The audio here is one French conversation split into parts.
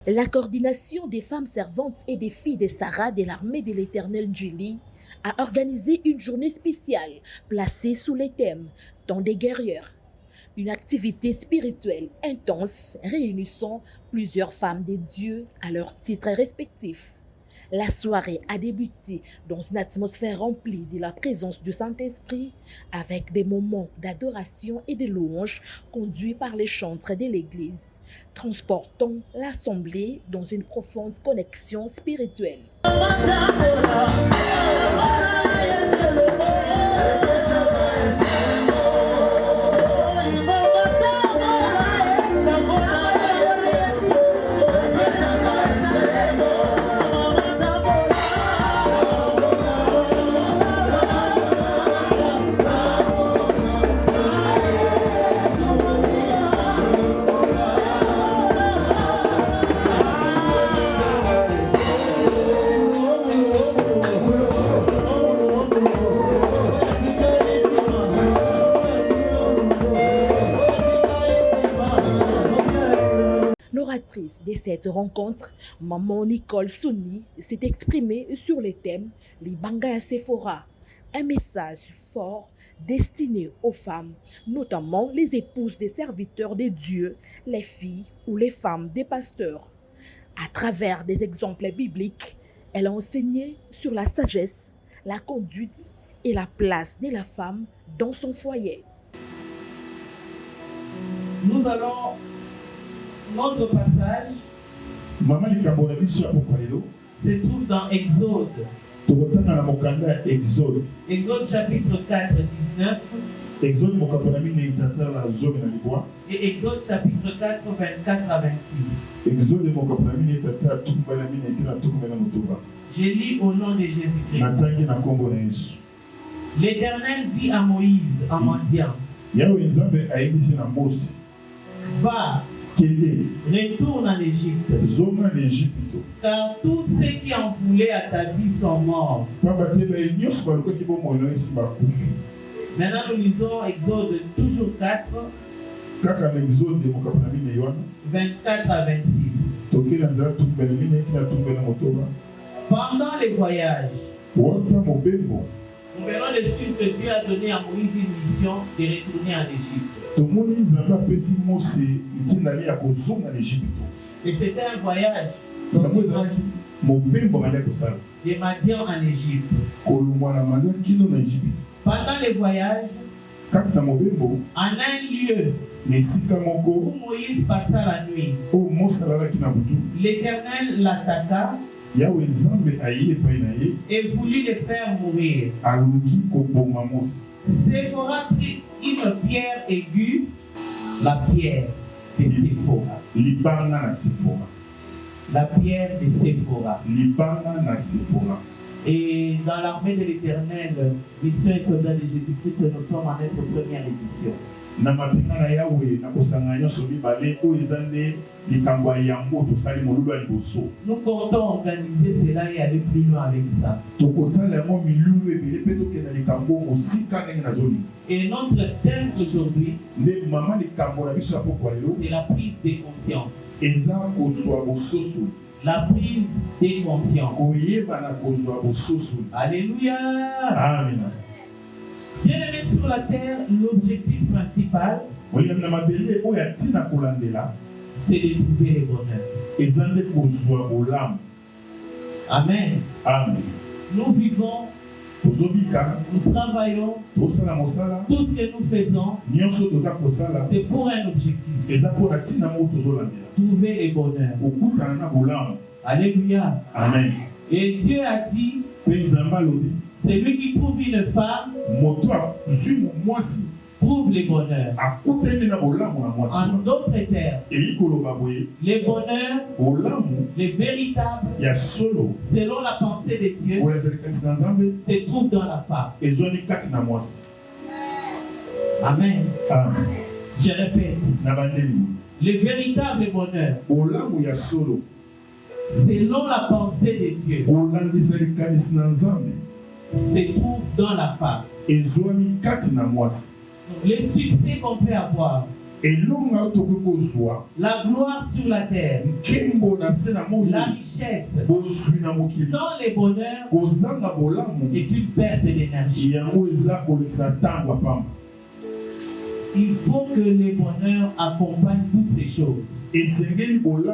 La coordination des femmes servantes et des filles de Sarah de l'armée de l'Éternel Julie a organisé une journée spéciale placée sous le thème « Temps des guerrières ». Une activité spirituelle intense réunissant plusieurs femmes de Dieu à leurs titres respectifs. La soirée a débuté dans une atmosphère remplie de la présence du Saint-Esprit avec des moments d'adoration et de louange conduits par les chantres de l'Église, transportant l'Assemblée dans une profonde connexion spirituelle. L'oratrice de cette rencontre, Maman Nicole Souni, s'est exprimée sur le thème « Libanga ya Sephora », un message fort destiné aux femmes, notamment les épouses des serviteurs de Dieu, les filles ou les femmes des pasteurs. À travers des exemples bibliques, elle a enseigné sur la sagesse, la conduite et la place de la femme dans son foyer. Nous allons notre passage se trouve dans Exode. Exode chapitre 4, 19. Et Exode chapitre 4, 24 à 26. Je lis au nom de Jésus-Christ. L'Éternel dit à Moïse en mendiant: Va, retourne en Égypte, car tous ceux qui en voulaient à ta vie sont morts. Maintenant nous lisons Exode toujours 4, 24 à 26. Pendant les voyages, nous verrons de suite que Dieu a donné à Moïse une mission de retourner en Égypte. Et c'était un voyage de Madian en Égypte. Pendant les voyages, en un lieu où Moïse passa la nuit, l'Éternel l'attaqua et voulut le faire mourir. Séphora prit une pierre aiguë, la pierre de Séphora. La pierre de Séphora. Et dans l'armée de l'Éternel, mission et soldats de Jésus-Christ, nous sommes en notre première édition. Nous comptons organiser cela et aller plus loin avec ça. Et notre thème aujourd'hui, c'est la prise de conscience. La prise de conscience. Alléluia. Amen. Bien-aimés sur la terre, l'objectif principal, c'est de trouver le bonheur. Amen. Amen. Nous vivons, nous travaillons, tout ce que nous faisons, c'est pour un objectif. Trouver le bonheur. Alléluia. Amen. Et Dieu a dit, celui qui trouve une femme trouve le bonheur. En d'autres termes, le bonheur, le véritable, selon la pensée de Dieu, se trouve dans la femme. Amen. Amen. Je répète, le véritable bonheur, selon la pensée de Dieu, se trouve dans la femme. Le succès qu'on peut avoir, la gloire sur la terre, la richesse, sans les bonheurs, est une perte d'énergie. Il faut que les bonheurs accompagnent toutes ces choses. On veut le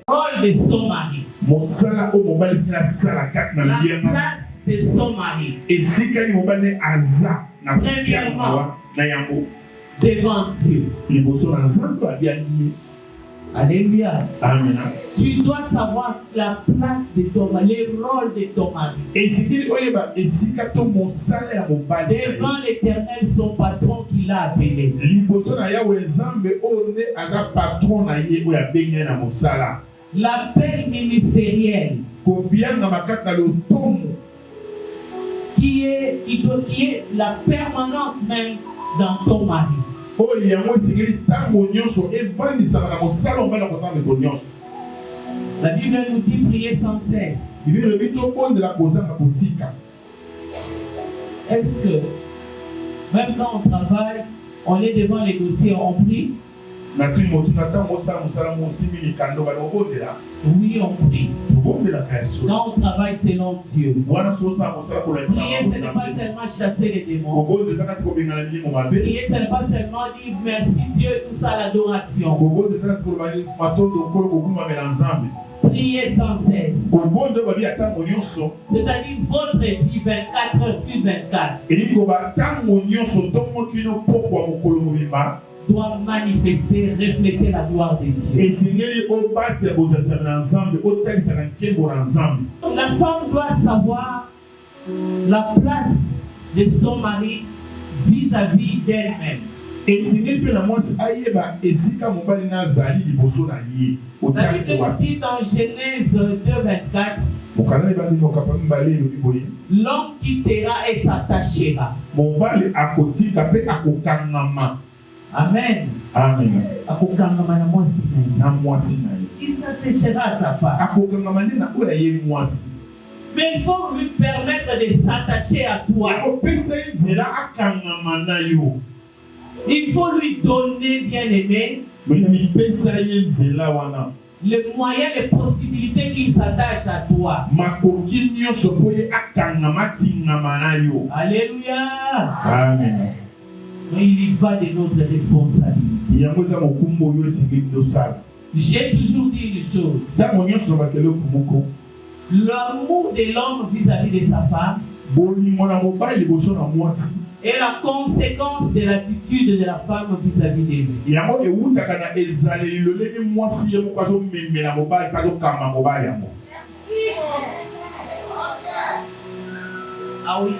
rôle de son mari, la place de son mari. Premièrement, devant Dieu. Alléluia. Amen. Tu dois savoir la place de ton mari, le rôle de ton mari. Devant l'Éternel, son patron qui l'a appelé. L'appel ministériel qui est la permanence même dans ton mari. La Bible nous dit prier sans cesse. Est-ce que même quand on travaille, on est devant les dossiers, on prie? Oui, on prie. Quand on travaille selon Dieu. Prier, ce n'est pas seulement chasser les démons. Prier, ce n'est pas seulement dire merci Dieu, tout ça, l'adoration. Priez sans cesse. C'est-à-dire votre vie 24 heures sur 24. Doit manifester, refléter la gloire de Dieu. La femme doit savoir la place de son mari vis-à-vis d'elle-même. La Bible dit dans Genèse 2:24, l'homme quittera et s'attachera. Amen. Amen. Il s'attachera à sa femme. Mais il faut lui permettre de s'attacher à toi. Il faut lui donner, bien aimé, les moyens, les possibilités qu'il s'attache à toi. Alléluia. Amen. Mais il y va de notre responsabilité. J'ai toujours dit une chose. L'amour de l'homme vis-à-vis de sa femme est la conséquence de l'attitude de la femme vis-à-vis de lui. Ah oui,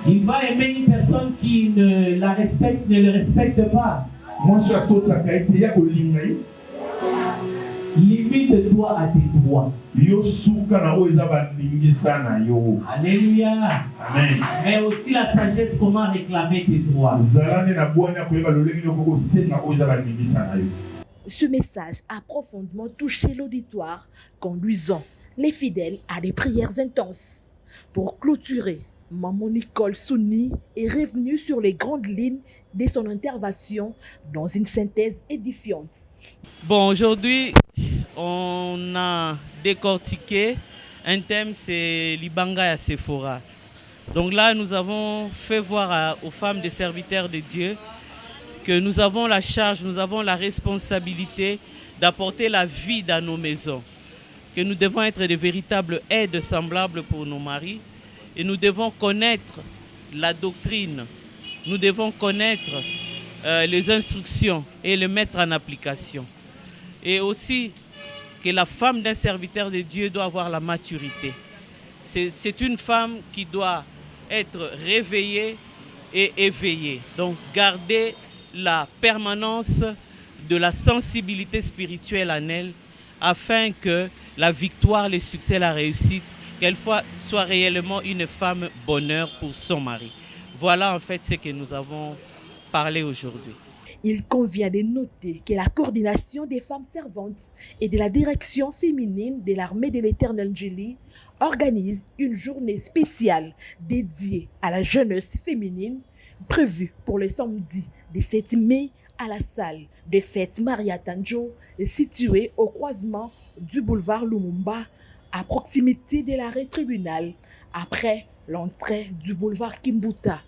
il va aimer une personne qui ne le respecte pas. Limite-toi à tes droits. Alléluia. Amen. Mais aussi la sagesse, comment réclamer tes droits. Ce message a profondément touché l'auditoire, conduisant les fidèles à des prières intenses. Pour clôturer, Maman Nicole Souni est revenue sur les grandes lignes de son intervention dans une synthèse édifiante. Bon, aujourd'hui, on a décortiqué un thème, c'est Libanga et Sephora. Donc là, nous avons fait voir aux femmes des serviteurs de Dieu que nous avons la charge, nous avons la responsabilité d'apporter la vie dans nos maisons, que nous devons être de véritables aides semblables pour nos maris. Et nous devons connaître la doctrine, nous devons connaître les instructions et les mettre en application. Et aussi que la femme d'un serviteur de Dieu doit avoir la maturité. C'est une femme qui doit être réveillée et éveillée. Donc garder la permanence de la sensibilité spirituelle en elle afin que la victoire, le succès, la réussite, qu'elle soit réellement une femme bonheur pour son mari. Voilà en fait ce que nous avons parlé aujourd'hui. Il convient de noter que la coordination des femmes servantes et de la direction féminine de l'armée de l'Éternel Djili organise une journée spéciale dédiée à la jeunesse féminine prévue pour le samedi 17 mai à la salle de fête Maria Tanjo située au croisement du boulevard Lumumba à proximité de l'arrêt tribunal après l'entrée du boulevard Kimbuta.